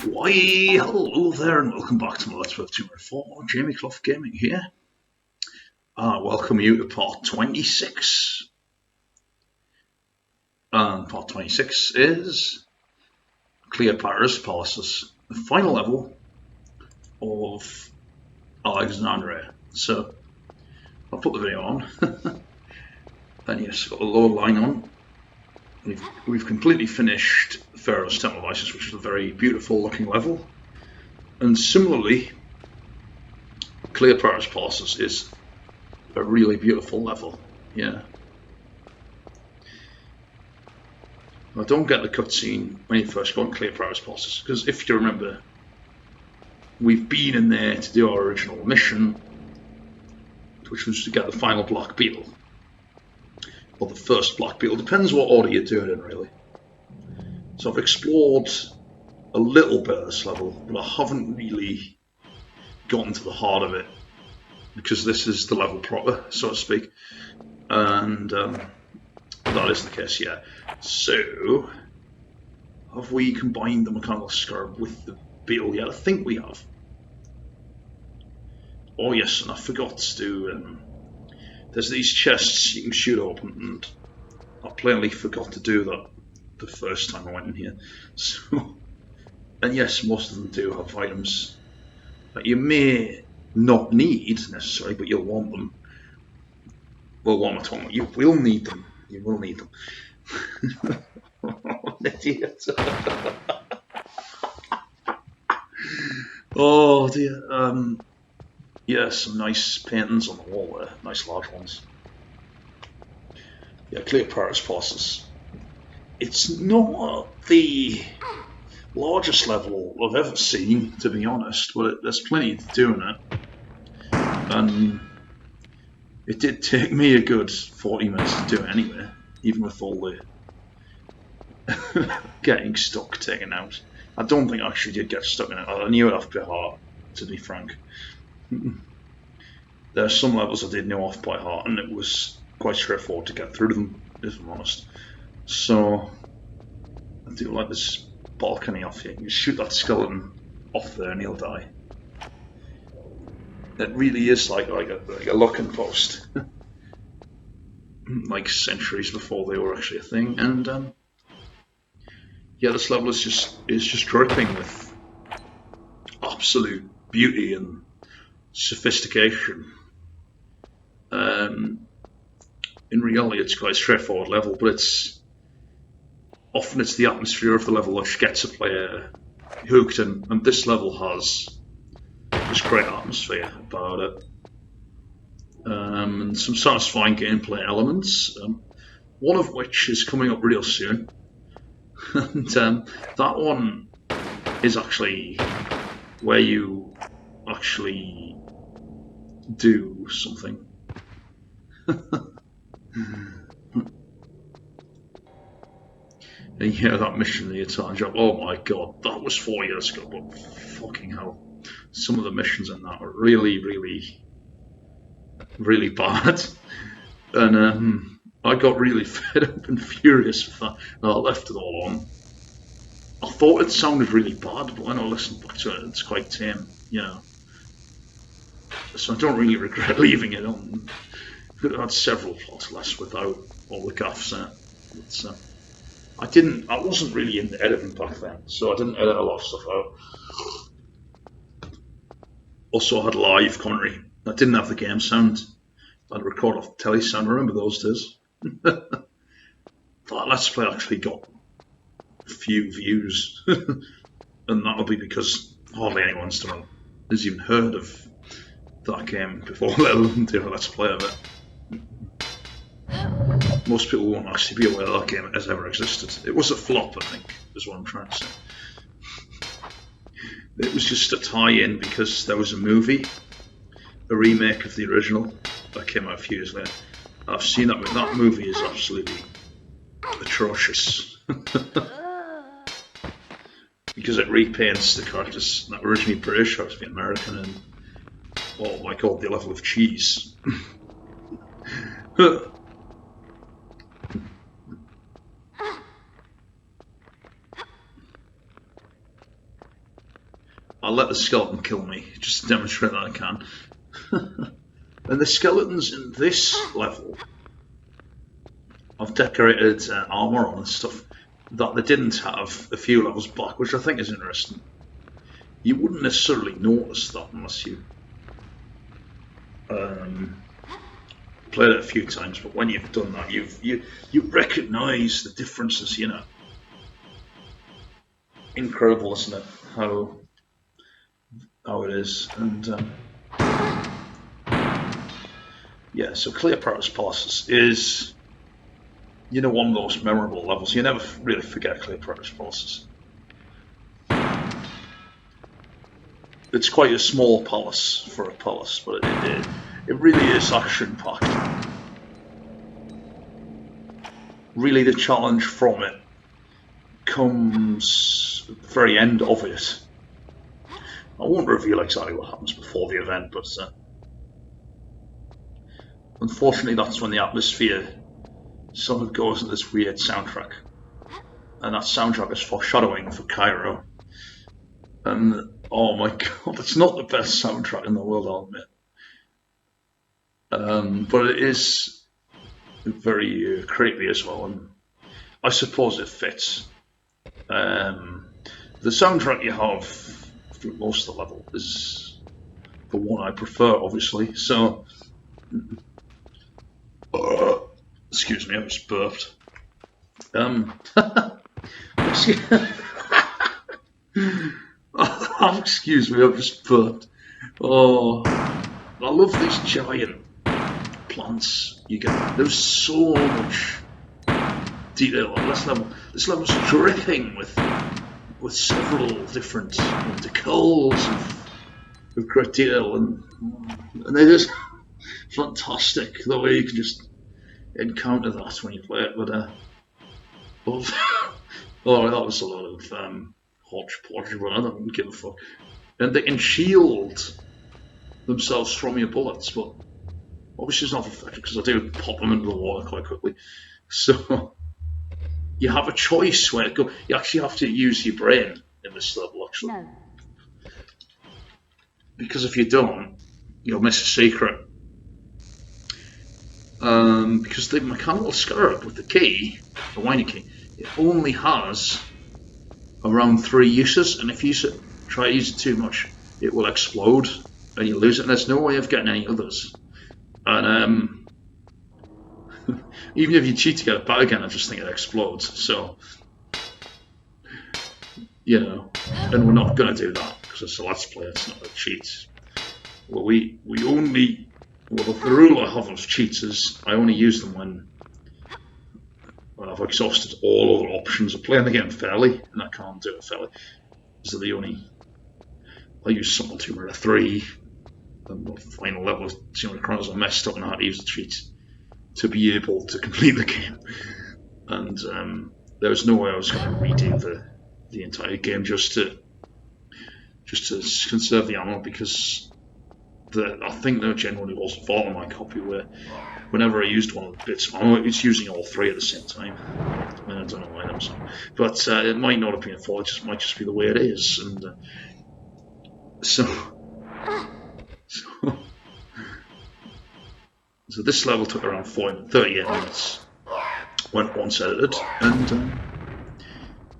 Why, hello there and welcome back to my Let's Play of Tomb Raider 4. Jamie Clough Gaming here. Welcome you to part 26. And part 26 is Cleopatra's PALCES, the final level of Alexandria. So, I'll put the video on. And yes, got the lower line on. We've completely finished Pharaoh's Temple of Isis, which is a very beautiful looking level. And similarly, Cleopatra's PALCES is a really beautiful level. Yeah. I don't get the cutscene when you first go on Cleopatra's PALCES, because if you remember, we've been in there to do our original mission, which was to get the final Black Beetle. Or the first Black Beetle, depends what order you do it in really. So I've explored a little bit of this level, but I haven't really gotten to the heart of it, because this is the level proper, so to speak. And that is the case, yeah. So, have we combined the mechanical scarab with the beetle yet? I think we have. Oh yes, and I forgot to do... there's these chests you can shoot open, and I plainly forgot to do that the first time I went in here. So, and yes, most of them do have items that you may not need necessarily, but you'll want them. Well, what am I talking about? You will need them. You will need them. Oh, an idiot. Oh dear. Yeah, some nice paintings on the wall there, nice large ones. Yeah, Cleopatra's PALCES. It's not the largest level I've ever seen, to be honest, but there's plenty to do in it. And it did take me a good 40 minutes to do it anyway, even with all the getting stuck taken out. I don't think I actually did get stuck in it. I knew it'd have to be hard, to be frank. There are some levels I did know off by heart, and it was quite straightforward to get through them, if I'm honest. So, I do like this balcony off here. You shoot that skeleton off there and he'll die. It really is like a looking post. Like centuries before they were actually a thing. And yeah, this level is just dripping with absolute beauty and sophistication. In reality, it's quite a straightforward level, but often it's the atmosphere of the level which gets a player hooked, and this level has this great atmosphere about it, and some satisfying gameplay elements. One of which is coming up real soon, and that one is actually where you actually do something. And yeah, that mission in the Italian job, oh my god, that was 4 years ago, but fucking hell. Some of the missions in that are really, really, really bad. And I got really fed up and furious with that, and I left it all on. I thought it sounded really bad, but when I listened back to it, it's quite tame, you know. So I don't really regret leaving it on. Could have had several plots less without all the gaffes in it. But, I wasn't really into editing back then, so I didn't edit a lot of stuff out. Also, I had live commentary. I didn't have the game sound. I'd record off the telly sound. I remember those days. That Let's Play actually got a few views, and that'll be because hardly anyone still has even heard of that game before, let alone do a Let's Play of it. Most people won't actually be aware that game has ever existed. It was a flop, I think, is what I'm trying to say. It was just a tie-in because there was a movie, a remake of the original, that came out a few years later. I've seen that, but that movie is absolutely atrocious. Because it repaints the characters that were originally British, or to be American, and oh my god, the level of cheese. I'll let the skeleton kill me, just to demonstrate that I can. And the skeletons in this level, I've decorated armour on and stuff that they didn't have a few levels back, which I think is interesting. You wouldn't necessarily notice that unless you played it a few times, but when you've done that, you recognise the differences, you know. Incredible, isn't it? How it is, and yeah. So Cleopatra's Palaces is, you know, one of the most memorable levels. You never really forget Cleopatra's Palaces. It's quite a small palace for a palace, but it really is action-packed. Really, the challenge from it comes at the very end of it. I won't reveal exactly what happens before the event, but unfortunately that's when the atmosphere sort of goes into this weird soundtrack. And that soundtrack is foreshadowing for Cairo. And oh my god, it's not the best soundtrack in the world, I'll admit. But it is very creepy as well, and I suppose it fits. The soundtrack you have through most of the level is the one I prefer, obviously. So, excuse me, I just burped. Excuse me, I've just burped. Oh, I love these giant plants you get. There's so much detail on this level. This level's dripping with several different decals of great detail, and they're just fantastic the way you can just encounter that when you play it. But oh, that was a lot of hodgepodge, but I don't give a fuck. And they can shield themselves from your bullets, but obviously it's not effective because I do pop them into the water quite quickly. So you have a choice where to go. You actually have to use your brain in this level, actually. No. Because if you don't, you'll miss a secret. Because the mechanical scarab with the key, the whiny key, it only has around 3 uses, and if you try to use it too much, it will explode and you lose it, and there's no way of getting any others. And even if you cheat to get it back again, I just think it explodes. So, you know, and we're not going to do that because it's a let's play, it's not a cheat. Well, we only, well, the rule I have of cheats is I only use them when I've exhausted all other options of playing the game fairly, and I can't do it fairly. So the only, I use Tomb Raider 3, and the final level of Tomb Raider Chronicles I messed up and I had to use the cheats to be able to complete the game. And there was no way I was going to redo the entire game just to conserve the ammo, because I think there generally was a fault on my copy where whenever I used one of the bits, it's using all 3 at the same time. I don't know why that was, but it might not have been a fault. It might just be the way it is, and so this level took around 38 minutes when once edited, and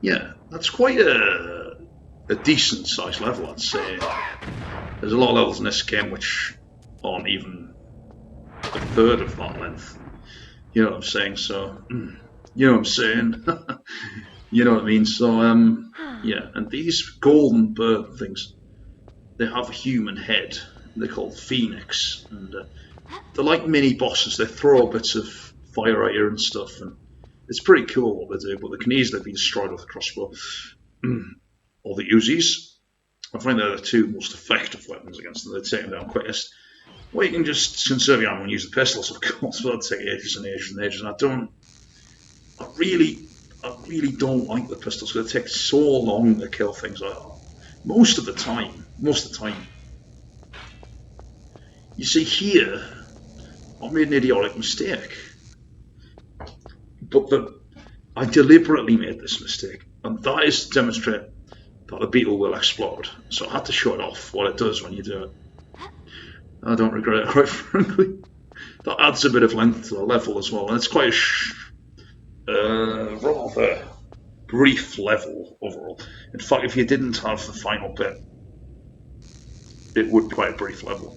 yeah, that's quite a decent sized level, I'd say. There's a lot of levels in this game which aren't even a third of that length. You know what I'm saying? So, you know what I'm saying? You know what I mean? So, yeah, and these golden bird things, they have a human head. They're called Phoenix, and they're like mini bosses. They throw bits of fire at you and stuff, and it's pretty cool what they do, but they can easily be destroyed with a crossbow. Or the Uzis. I find they're the 2 most effective weapons against them. They take them down quickest. Well, you can just conserve your ammo and use the pistols, of course, but that'd take ages and ages and ages, and I really don't like the pistols because they take so long to kill things like that. Most of the time. You see, here, I made an idiotic mistake. But I deliberately made this mistake, and that is to demonstrate that the beetle will explode. So I had to show it off what it does when you do it. I don't regret it, quite frankly. That adds a bit of length to the level as well, and it's quite a rather brief level overall. In fact, if you didn't have the final bit, it would be quite a brief level.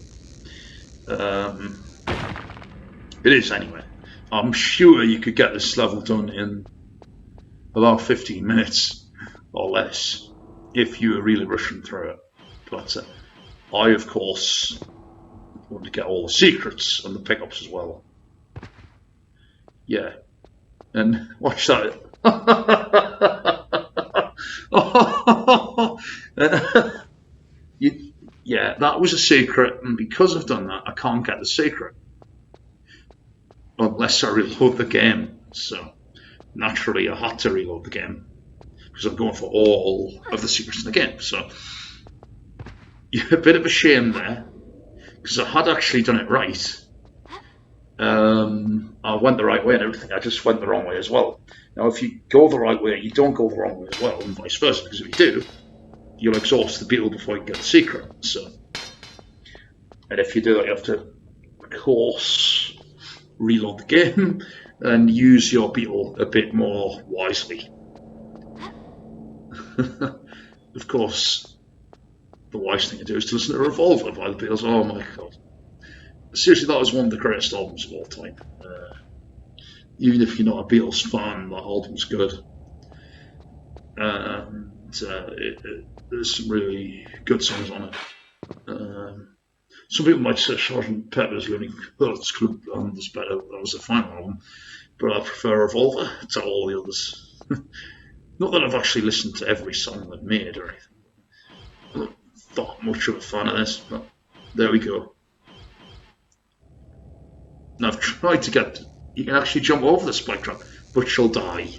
It is anyway. I'm sure you could get this level done in about 15 minutes or less if you were really rushing through it. But I, of course, want to get all the secrets and the pickups as well. Yeah. And watch that. Yeah, that was a secret, and because I've done that, I can't get the secret unless I reload the game. So naturally, I had to reload the game because I'm going for all of the secrets in the game. So yeah, a bit of a shame there because I had actually done it right. I went the right way and everything. I just went the wrong way as well. Now, if you go the right way, you don't go the wrong way as well, and vice versa. Because if you do, you'll exhaust the beetle before you get the secret. So, and if you do that, you have to, of course, reload the game and use your beetle a bit more wisely. Of course, the wise thing to do is to listen to Revolver by the Beatles. Oh my god. Seriously, that was one of the greatest albums of all time. Even if you're not a Beatles fan, that album's good. And there's some really good songs on it. Some people might say Sgt. Pepper's Lonely Hearts Club Band was better. That was the final album. But I prefer Revolver to all the others. Not that I've actually listened to every song they've made or anything. I'm not that much of a fan of this, but there we go. And I've tried to get... You can actually jump over the spike trap, but she'll die.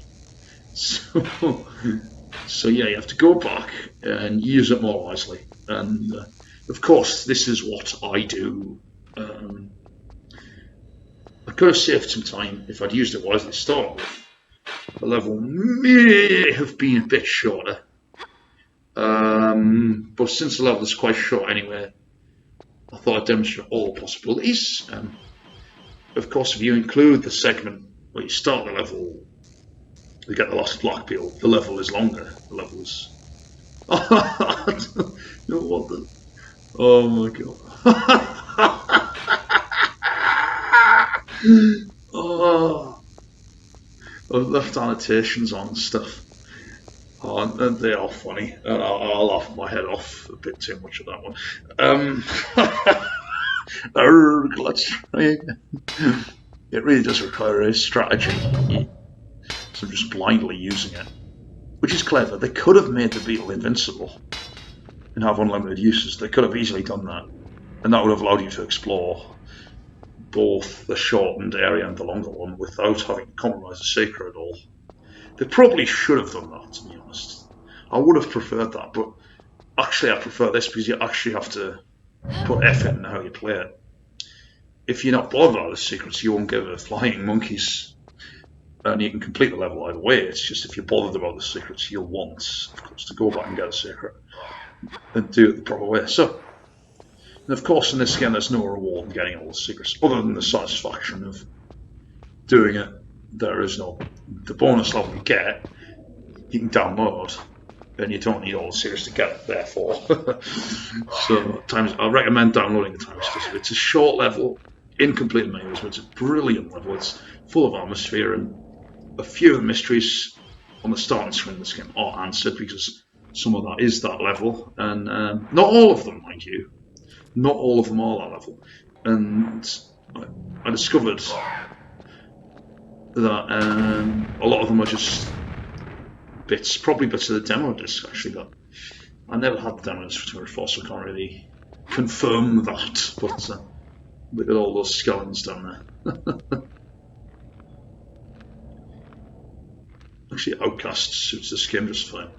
So yeah, you have to go back and use it more wisely. And of course, this is what I do. I could have saved some time if I'd used it wisely to start with. The level may have been a bit shorter. But since the level is quite short anyway, I thought I'd demonstrate all the possibilities. Of course, if you include the segment where you start the level, you get the last black beetle, the level is longer. The level is... No, what the... Oh my god. Oh, I've left annotations on and stuff. Oh, and they are funny. I'll laugh my head off a bit too much of that one. Let's try again. It really does require a strategy. So I'm just blindly using it. Which is clever. They could have made the beetle invincible and have unlimited uses. They could have easily done that. And that would have allowed you to explore both the shortened area and the longer one without having to compromise the secret at all. They probably should have done that, to be honest. I would have preferred that, but actually I prefer this because you actually have to put effort in how you play it. If you're not bothered about the secrets, you won't give a flying monkeys, and you can complete the level either way. It's just if you're bothered about the secrets, you'll want, of course, to go back and get a secret and do it the proper way. So, and of course, in this game, there's no reward in getting all the secrets other than the satisfaction of doing it. There is no the bonus level you get. You can download. And you don't need all the secrets to get it, therefore. So, I recommend downloading the Time Exclusive. It's a short level, incomplete in many ways, but it's a brilliant level. It's full of atmosphere, and a few of the mysteries on the starting screen of this game are answered because some of that is that level, and not all of them, mind you. Not all of them are that level. And I discovered that a lot of them are just probably bits of the demo disc actually, but I never had the demo disc for 204, so I can't really confirm that, but look at all those skeletons down there. Actually, Outcast suits this game just fine.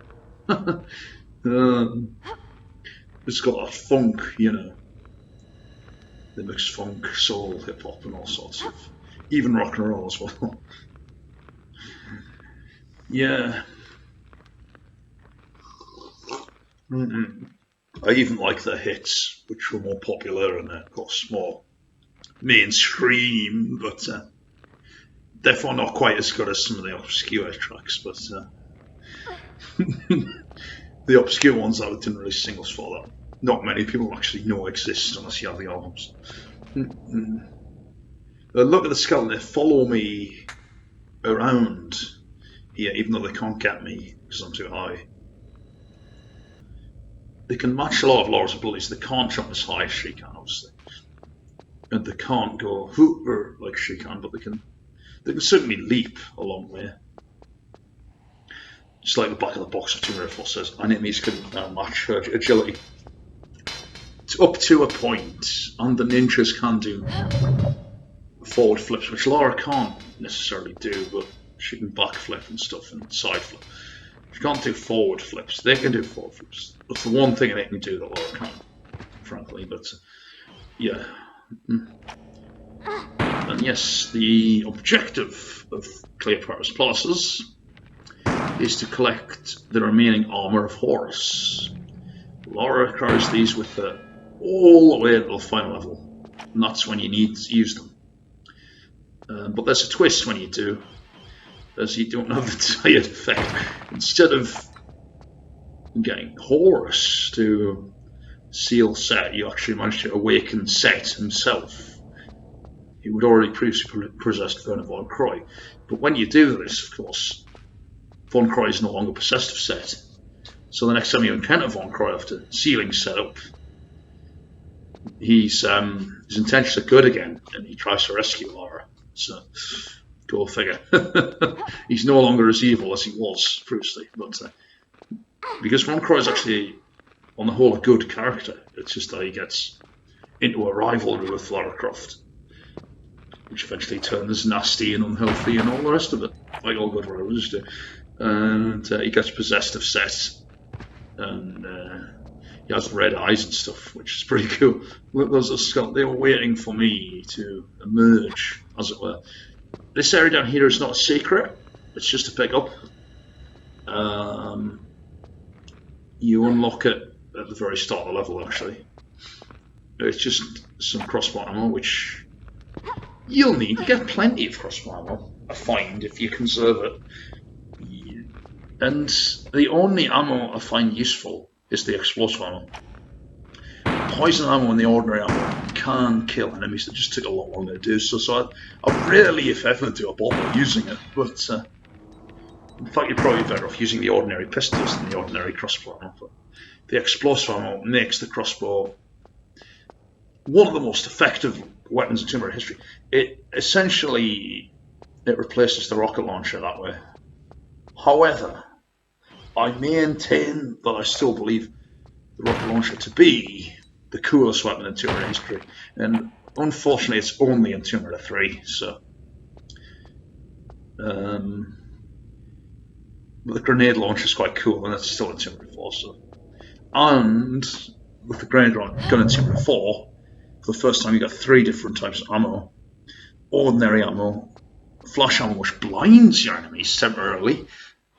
It's got that funk, you know. They mix funk, soul, hip-hop and all sorts of, even rock and roll as well. Yeah. I even like the hits, which were more popular and, of course, more mainstream, but definitely not quite as good as some of the obscure tracks. But the obscure ones that didn't really sing us for that. Not many people actually know exist unless you have the albums. Look at the skeleton, they follow me around here, even though they can't get me because I'm too high. They can match a lot of Lara's abilities. They can't jump as high as she can, obviously. And they can't go hooper like she can, but they can certainly leap a long way. Just like the back of the box of Tomb Raider says, enemies can match her agility. It's up to a point, and the ninjas can do forward flips, which Lara can't necessarily do, but she can backflip and stuff and side flip. She can't do forward flips. They can do forward flips. That's the one thing they can do that Lara can't, frankly. But yeah. And yes, the objective of Cleopatra's PALCES is to collect the remaining Armour of Horus. Lara carries these with her all the way to the final level, and that's when you need to use them. But there's a twist when you do, as you don't have the desired effect. Instead of getting Horus to seal Set, you actually manage to awaken Set himself. He would already previously possessed Werner von Croy. But when you do this, of course, von Croy is no longer possessed of Set. So the next time you encounter von Croy after sealing Set up, his intentions are good again, and he tries to rescue Lara. So, go figure. He's no longer as evil as he was previously, but because von Croy is actually, on the whole, a good character. It's just that he gets into a rivalry with Lara Croft, which eventually turns nasty and unhealthy and all the rest of it, like all good rivals do. And he gets possessed of Set, and he has red eyes and stuff, which is pretty cool. They were waiting for me to emerge, as it were. This area down here is not a secret, it's just a pickup. You unlock it at the very start of the level, actually. It's just some crossbow ammo, which you'll need. You get plenty of crossbow ammo, I find, if you conserve it. And the only ammo I find useful is the explosive ammo. Poison ammo and the ordinary ammo can kill enemies that just take a lot longer to do so I rarely, if ever, do a bother using it, but in fact you're probably better off using the ordinary pistols than the ordinary crossbow ammo. But the explosive ammo makes the crossbow one of the most effective weapons in Tomb Raider history. It replaces the rocket launcher that way. However, I maintain that I still believe the rocket launcher to be the coolest weapon in Tomb Raider history, and unfortunately it's only in Tomb Raider 3, so but the grenade launcher is quite cool, and it's still in Tomb Raider 4, so. And with the grenade gun in Tomb Raider 4, for the first time you got 3 different types of ammo. Ordinary ammo, flash ammo which blinds your enemies temporarily,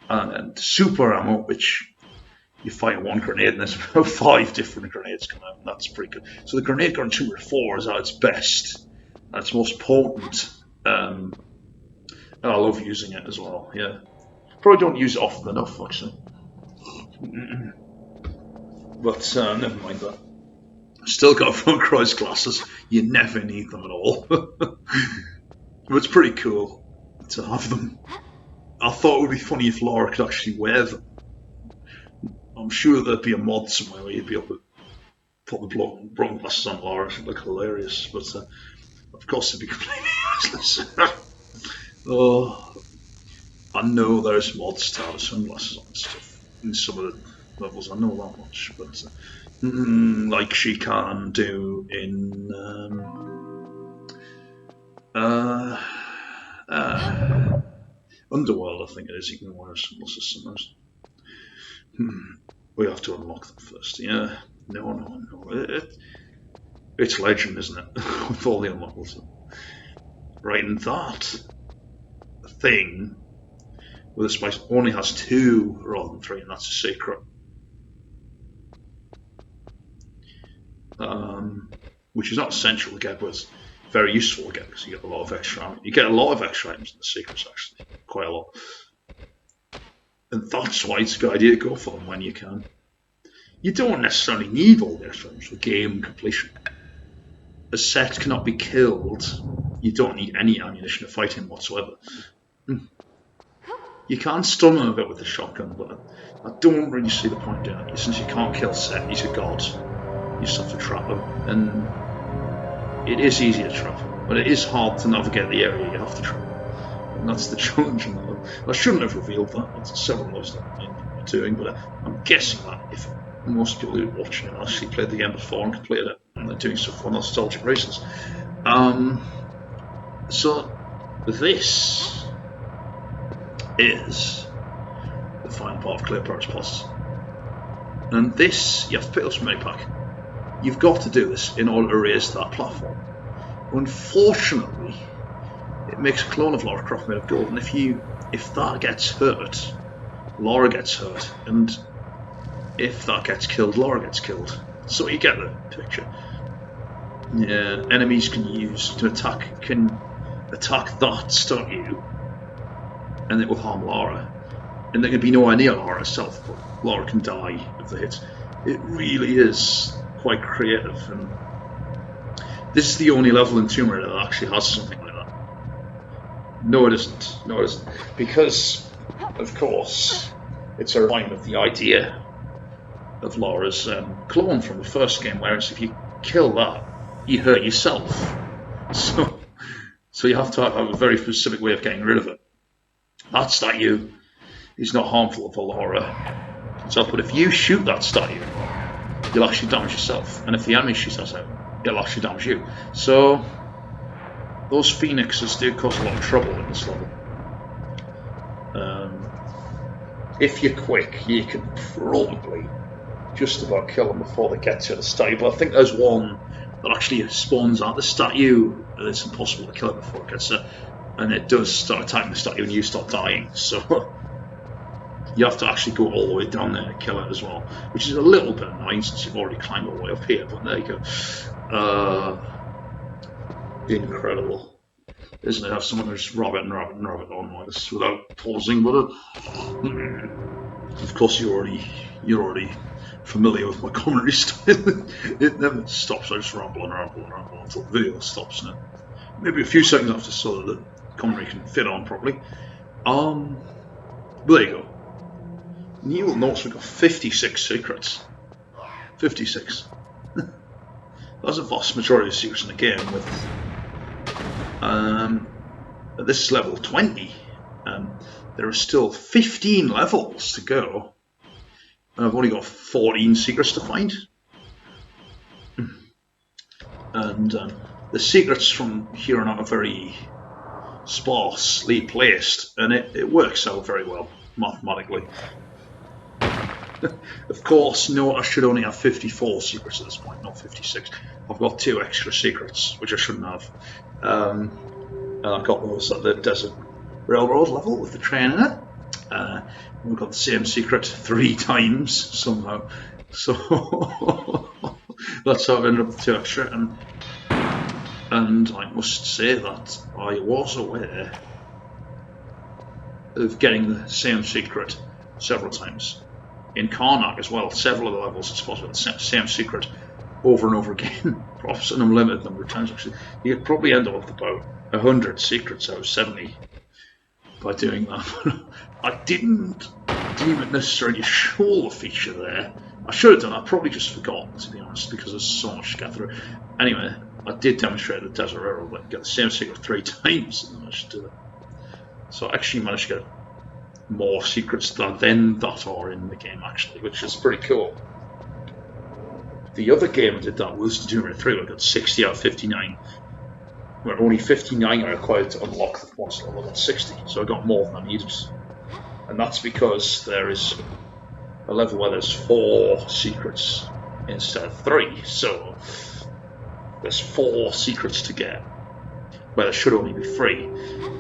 and super ammo which you fire one grenade and there's about 5 different grenades come out, and that's pretty good. So the grenade gun in Tomb Raider 4 is at its best, at its most potent, and I love using it as well, yeah. Probably don't use it often enough, actually. But never mind that. Still got von Croy's glasses. You never need them at all. But it's pretty cool to have them. I thought it would be funny if Lara could actually wear them. I'm sure there'd be a mod somewhere where you'd be able to put the brown glasses on Lara. It would look hilarious. But of course it'd be completely useless. Oh, I know there's mods to have sunglasses on and stuff in some of the levels. I know that much, but like she can do in Underworld, I think it is. You can wear sunglasses sometimes. We have to unlock them first. Yeah, no. It's legend, isn't it? With all the unlockables. Right, and that thing with the spice only has 2 rather than 3, and that's a secret. which is not essential to get, but it's very useful to get because you get a lot of extra. You get a lot of extra items in the secrets, actually, quite a lot, and that's why it's a good idea to go for them when you can. You don't necessarily need all the extra items for game completion. A set cannot be killed. You don't need any ammunition to fight him whatsoever. You can stun him a bit with the shotgun, but I don't really see the point in it. Since you can't kill Set, he's a god. You just have to trap him, and it is easy to trap him, but it is hard to navigate the area you have to trap him. And that's the challenge in that. I shouldn't have revealed that. It's several of that I'm doing, but I'm guessing that if most people who are watching it actually played the game before and completed it, and they're doing so for nostalgic reasons. So this is the final part of Cleopatra's PALCES. And this, you have to pick up some mini-pack. You've got to do this in order to raise that platform. Unfortunately, it makes a clone of Lara Croft made of gold, and if that gets hurt, Lara gets hurt, and if that gets killed, Lara gets killed. So you get the picture. Yeah, enemies can attack that statue, and it will harm Lara. And there can be nowhere near Lara herself, but Lara can die if the hits. It really is quite creative, and this is the only level in Tomb Raider that actually has something like that. No, it isn't. No, it isn't. Because, of course, it's a refinement of the idea of Lara's clone from the first game, whereas if you kill that, you hurt yourself. So you have to have a very specific way of getting rid of it. That statue is not harmful for Lara itself, but if you shoot that statue, you'll actually damage yourself, and if the enemy shoots that out, it'll actually damage you. So those phoenixes do cause a lot of trouble in this level. If you're quick, you can probably just about kill them before they get to the statue, but I think there's one that actually spawns at the statue, and it's impossible to kill it before it gets there, and it does start attacking the statue and you start dying, so you have to actually go all the way down there to kill it as well, which is a little bit annoying since you've already climbed all the way up here, but there you go. Incredible, isn't it? Have someone just rabbit on like this without pausing, but of course you're already familiar with my commentary style. It never stops. I just ramble until the video stops, and maybe a few seconds after, so that the commentary can fit on properly. But there you go. And you will notice we've got 56 secrets. 56. That's a vast majority of secrets in the game. This is level 20. There are still 15 levels to go. And I've only got 14 secrets to find. And the secrets from here on out are very sparsely placed, and it works out very well mathematically. Of course, no, I should only have 54 secrets at this point, not 56. I've got 2 extra secrets, which I shouldn't have. And I've got those at the Desert Railroad level with the train in it. We've got the same secret 3 times somehow. So that's how I've ended up with 2 extra. And I must say that I was aware of getting the same secret several times. In Karnak as well, several of the levels it's possible the same secret over and over again, perhaps an unlimited number of times actually. You could probably end up with about 100 secrets out of 70 by doing that. I didn't deem it necessary to show the feature there. I should have done, I probably just forgot, to be honest, because there's so much to get through. Anyway, I did demonstrate the Desert Railroad, but get the same secret 3 times, and I should do it. So I actually managed to get more secrets than that are in the game, actually, which is pretty cool. The other game I did that was Tomb Raider 3, where I got 60 out of 59. Where only 59 are required to unlock the monster level, I got 60, so I got more than I needed. And that's because there is a level where there's 4 secrets instead of 3, so there's 4 secrets to get, where there should only be 3,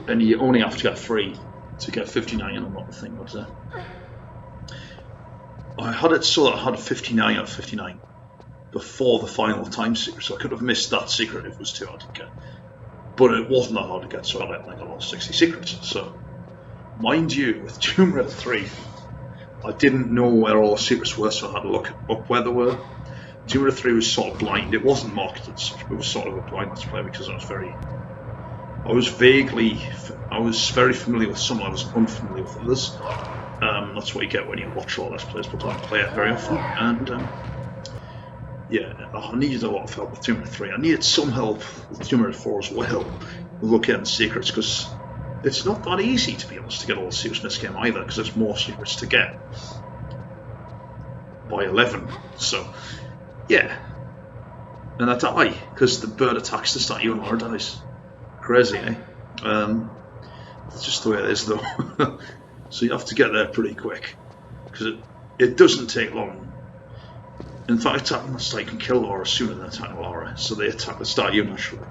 and you only have to get 3 to get 59 and unlock the thing. But I had it so that I had 59 out of 59, before the final time secret, so I could have missed that secret if it was too hard to get. But it wasn't that hard to get, so I let like a lot of 60 secrets. So, mind you, with Tomb Raider 3, I didn't know where all the secrets were, so I had to look up where they were. Tomb Raider 3 was sort of blind. It wasn't marketed as such, but it was sort of a blind let's play because I was very familiar with some, I was unfamiliar with others. That's what you get when you watch all let's plays, but don't play it very often. And yeah, I needed a lot of help with Tomb Raider 3. I needed some help with Tomb Raider 4 as well, with looking at the secrets, because it's not that easy, to be honest, to get all the secrets in this game either, because there's more secrets to get by 11. So, yeah. And I die, because the bird attacks the statue and Lara dies. Crazy, eh? That's just the way it is, though. So you have to get there pretty quick, because it doesn't take long. In fact, attacking the statue can kill Lara sooner than attacking Lara, so they attack the statue naturally,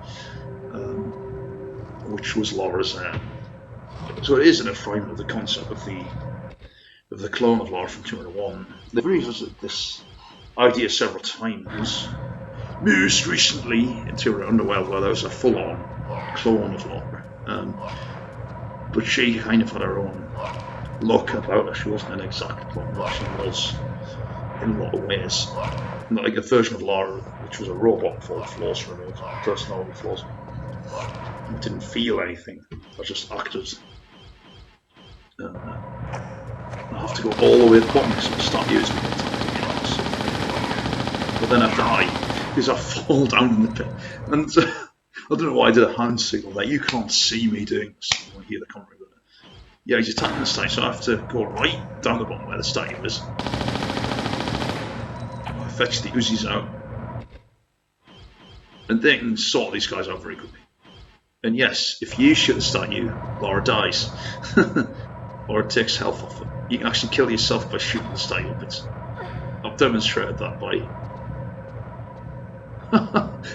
which was Lara's. So it is an refinement of the concept of the clone of Lara from Tomb Raider 1. They've revisited this idea several times. Most recently in Tomb Raider Underworld, where there was a full-on clone of Lara, but she kind of had her own look about her. She wasn't an exact clone, but she was in a lot of ways. Not like a version of Lara, which was a robot with all the flaws removed, personality flaws. I didn't feel anything, I just acted. I have to go all the way to the bottom because I start using it. But then I die because I fall down in the pit. And I don't know why I did a hand signal there. You can't see me doing this. You won't hear the commentary. But yeah, he's attacking the statue, so I have to go right down the bottom where the statue is. Fetch the Uzis out, and then sort these guys out very quickly. And yes, if you shoot the statue, Lara dies, or it takes health off it. You can actually kill yourself by shooting the statue up. I've demonstrated that by,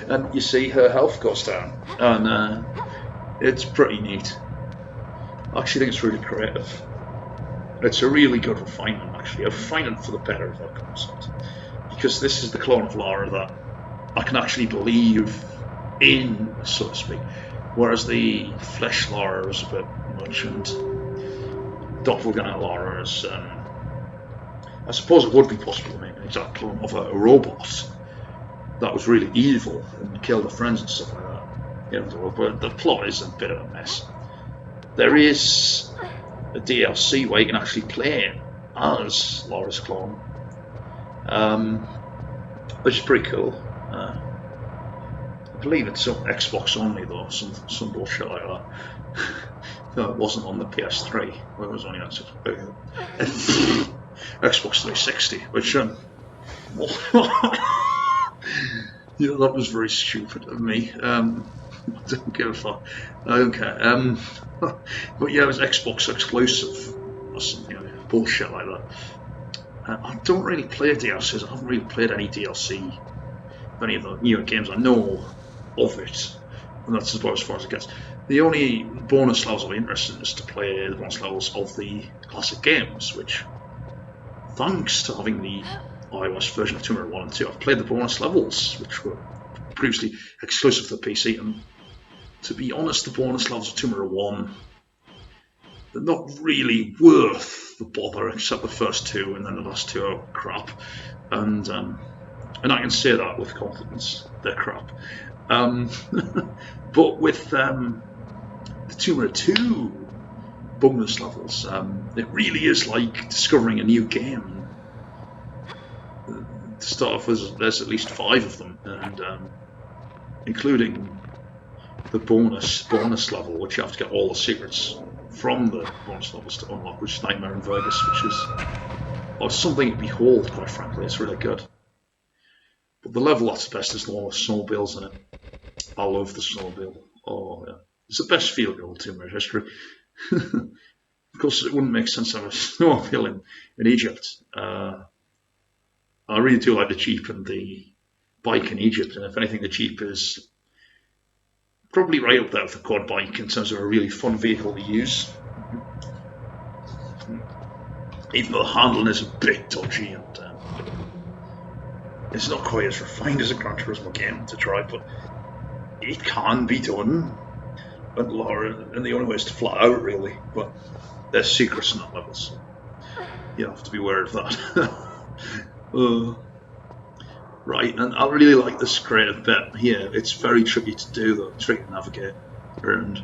and you see her health goes down, and it's pretty neat. I actually think it's really creative. It's a really good refinement, actually, a refinement for the better of that concept. Because this is the clone of Lara that I can actually believe in, so to speak. Whereas the flesh Lara is a bit much, and doppelganger Lara is, I suppose it would be possible to make an exact clone of a robot that was really evil and killed her friends and stuff like that. You know, but the plot is a bit of a mess. There is a DLC where you can actually play as Lara's clone. Which is pretty cool. I believe it's on Xbox only though, some bullshit like that. No, it wasn't on the PS3, where it was only on Xbox 360, which yeah, that was very stupid of me. I don't give a fuck. Okay, but yeah, it was Xbox exclusive or something, bullshit like that. I don't really play DLCs. I haven't really played any DLC of any of the newer games. I know of it, and that's about as far as it gets. The only bonus levels I'm interested in is to play the bonus levels of the classic games, which, thanks to having the iOS version of Tomb Raider 1 and 2, I've played the bonus levels, which were previously exclusive to the PC, and to be honest, the bonus levels of Tomb Raider 1, they're not really worth the bother, except the first two, and then the last two are crap. And I can say that with confidence, they're crap. But with the Tomb Raider 2 bonus levels, it really is like discovering a new game. To start off with, there's at least 5 of them, and including the bonus level, which you have to get all the secrets from the bonus levels to unlock, which is Nightmare in Vegas, which is something to behold, quite frankly. It's really good. But the level that's best is the one with snowmobiles in it. I love the snowmobile. Oh, yeah. It's the best vehicle in Tomb Raider history. Of course, it wouldn't make sense to have a snowmobile in Egypt. I really do like the Jeep and the bike in Egypt, and if anything, the Jeep is probably right up there with the quad bike in terms of a really fun vehicle to use. Even though the handling is a bit dodgy, and It's not quite as refined as a Gran Turismo game to try, but it can be done. And the only way is to flat out, really. But there's secrets in that level, so you have to be aware of that. Right, and I really like this creative bit here. It's very tricky to do, though. It's tricky to navigate. And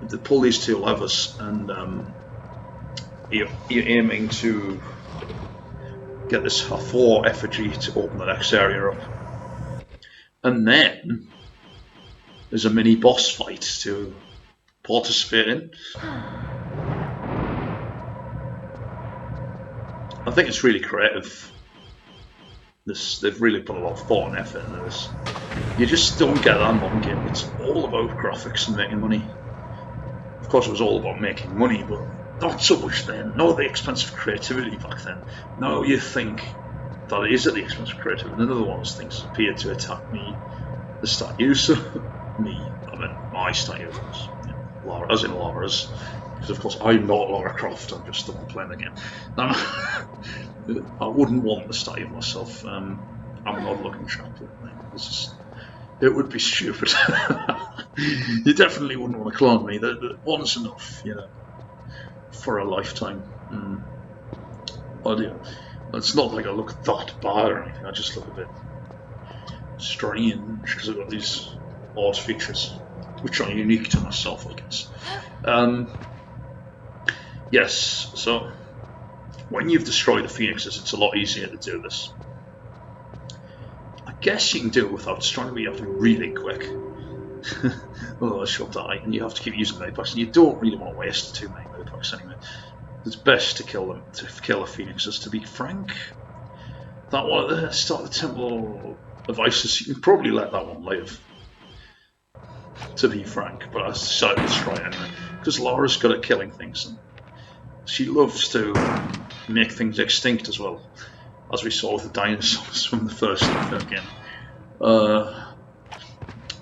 to pull these two levers, and you're aiming to get this Hathor effigy to open the next area up. And then there's a mini boss fight to participate in. I think it's really creative. They've really put a lot of thought and effort into this. You just don't get that in modern game. It's all about graphics and making money. Of course, it was all about making money, but not so much then. Not at the expense of creativity back then. Now you think that it is at the expense of creativity. Another one of those things appeared to attack me, the statues. Me, I mean my statue, of course. Lara, as in Lara's. Because of course I'm not Lara Croft, I'm just the one playing the game. I wouldn't want the statue of myself. I'm an odd looking chap. It would be stupid. You definitely wouldn't want to clone me. One's enough, you know, for a lifetime. But yeah, it's not like I look that bad or anything. I just look a bit strange because I've got these odd features, which are unique to myself, I guess. Yes, so when you've destroyed the phoenixes, it's a lot easier to do this. I guess you can do it without destroying them, but you have to be really quick. Otherwise you'll die, and you have to keep using medipacks, and you don't really want to waste too many medipacks anyway. It's best to kill them, to kill the phoenixes, to be frank. That one at the start of the Temple of Isis, you can probably let that one live, to be frank, but I decided to destroy it anyway, because Lara's good at killing things, and she loves to make things extinct as well, as we saw with the dinosaurs from the first and third game.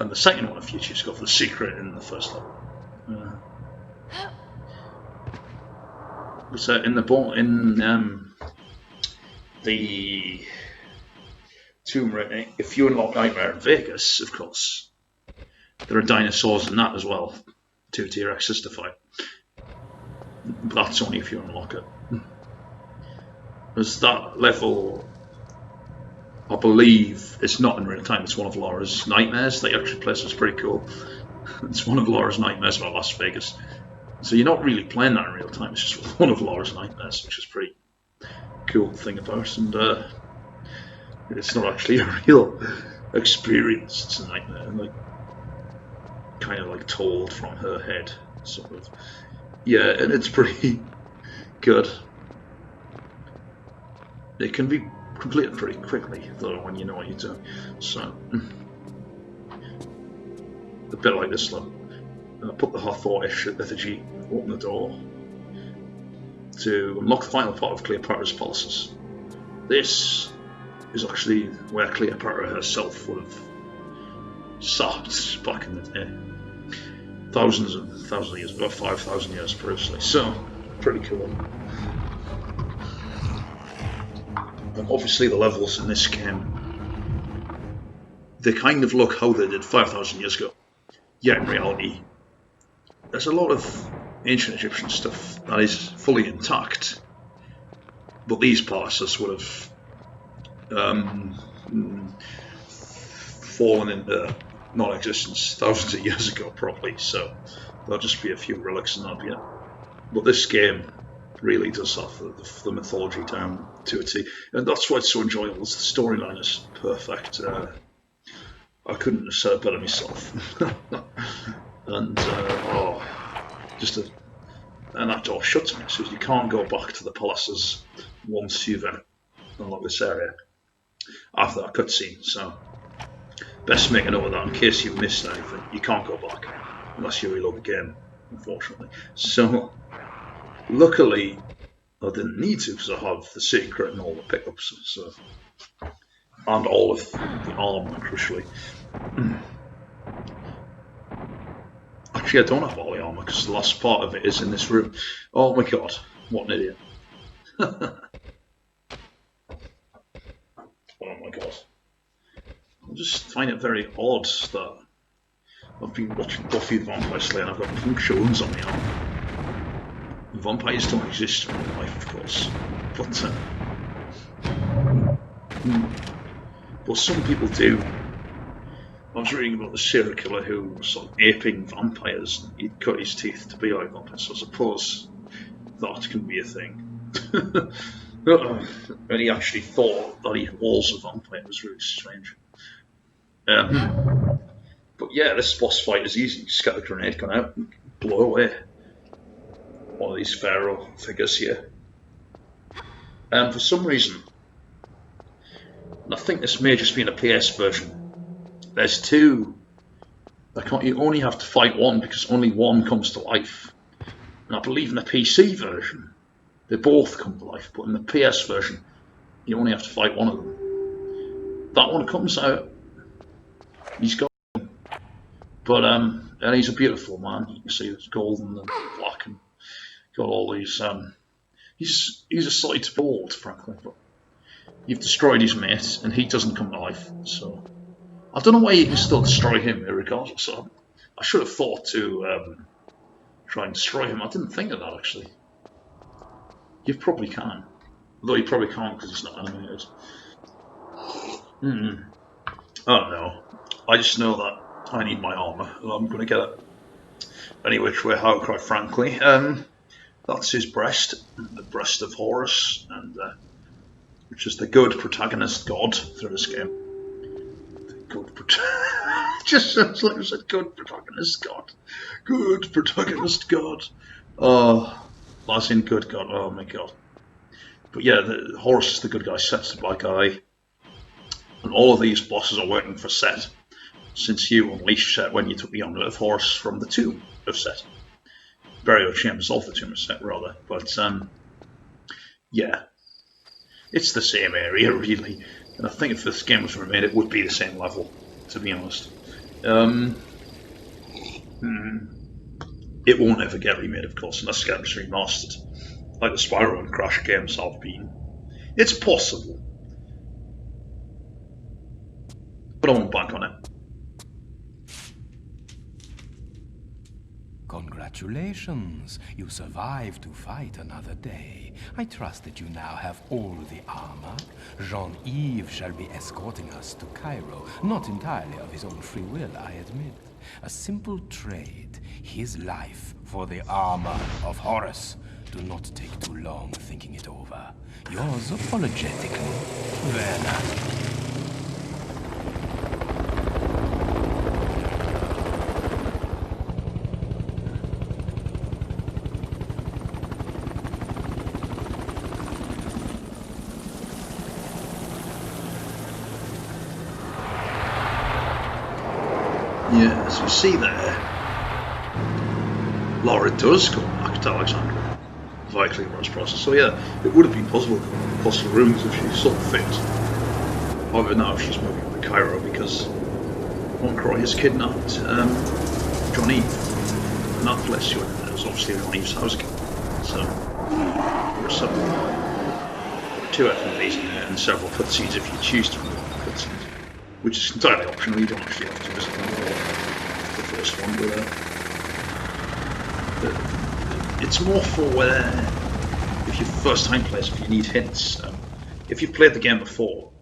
And the second one, if you choose to go for the secret in the first level. So in the Tomb Raider, if you unlock Nightmare in Vegas, of course, there are dinosaurs in that as well, 2 T-Rexes to fight. But that's only if you unlock it. There's that level, I believe, it's not in real time, it's one of Lara's nightmares. They actually play, so it's pretty cool. It's one of Lara's nightmares about Las Vegas. So you're not really playing that in real time, it's just one of Lara's nightmares, which is pretty cool thing about it. And it's not actually a real experience, it's a nightmare, like kind of like told from her head, sort of. Yeah, and it's pretty good. It can be completed pretty quickly, though, when you know what you're doing. So, a bit like this one. Put the Hathor effigy, open the door to unlock the final part of Cleopatra's PALCES. This is actually where Cleopatra herself would have sat back in the day. Thousands and thousands of years, about 5,000 years previously. So, pretty cool. And obviously the levels in this game, they kind of look how they did 5,000 years ago. Yet in reality, there's a lot of ancient Egyptian stuff that is fully intact. But these PALCES would have fallen into non-existence thousands of years ago, probably. So there'll just be a few relics and that'll be it. But this game really does have the mythology down to a T, and that's why it's so enjoyable. The storyline is perfect. I couldn't have said it better myself. And and that door shuts me, so you can't go back to the palaces once you've unlocked this area after that cutscene. So best make a note of that in case you've missed anything. You can't go back unless you reload the game, unfortunately. So luckily I didn't need to, because I have the secret and all the pickups, so, and all of the armour, crucially. Actually, I don't have all the armour, because the last part of it is in this room. Oh my god, what an idiot. Oh my god. I just find it very odd that I've been watching Buffy the Vampire Slayer and I've got puncture wounds on my arm. Vampires don't exist in real life, of course, but some people do. I was reading about the serial killer who was sort of aping vampires. He'd cut his teeth to be like vampires, so I suppose that can be a thing. And he actually thought that he was a vampire. It was really strange. But yeah, this boss fight is easy. You just get the grenade gun out and blow away one of these pharaoh figures here. For some reason, and I think this may just be in a PS version, there's two. You only have to fight one because only one comes to life. And I believe in the PC version, they both come to life, but in the PS version, you only have to fight one of them. That one comes out, he's got, but and he's a beautiful man. You can see it's golden and black and got all these. He's a sight to behold, frankly. But you've destroyed his mate, and he doesn't come to life. So I don't know why you can still destroy him, regardless. So I should have thought to try and destroy him. I didn't think of that actually. You probably can, although you probably can't because he's not animated. I don't know. I just know that I need my armour, and I'm going to get it any which way, how quite frankly. That's his breast, the breast of Horus, and which is the good protagonist god through this game. The good just sounds like it's a good protagonist god. Good protagonist god. Oh. As in good god, oh my god. But yeah, Horus is the good guy, Set's the bad guy. And all of these bosses are working for Set, since you unleashed Set when you took the Armour of Horus from the Tomb of Set. Burial Chambers of the Tomb of Set, rather. But, yeah. It's the same area, really. And I think if this game was remade, it would be the same level, to be honest. It won't ever get remade, of course, unless it gets remastered, like the Spyro and Crash games have been. It's possible, but I won't bank on it. Congratulations, you survived to fight another day. I trust that you now have all the armor. Jean-Yves shall be escorting us to Cairo, not entirely of his own free will, I admit. A simple trade, his life for the armor of Horus. Do not take too long thinking it over. Yours apologetically, Werner. Yeah, as you see there, Lara does go back to Alexandria via Cleopatra's process. So yeah, it would have been possible to go across the rooms if she sort of fit. However, now she's moving to Cairo because Moncroy has kidnapped Johnny, and that place she went there was obviously Johnny's house again. So there are two FMVs in there and several cutscenes if you choose to remove cutscenes, which is entirely optional. You don't actually have to visit them the first one, but it's more for where, if you're first time players, if you need hints. If you've played the game before,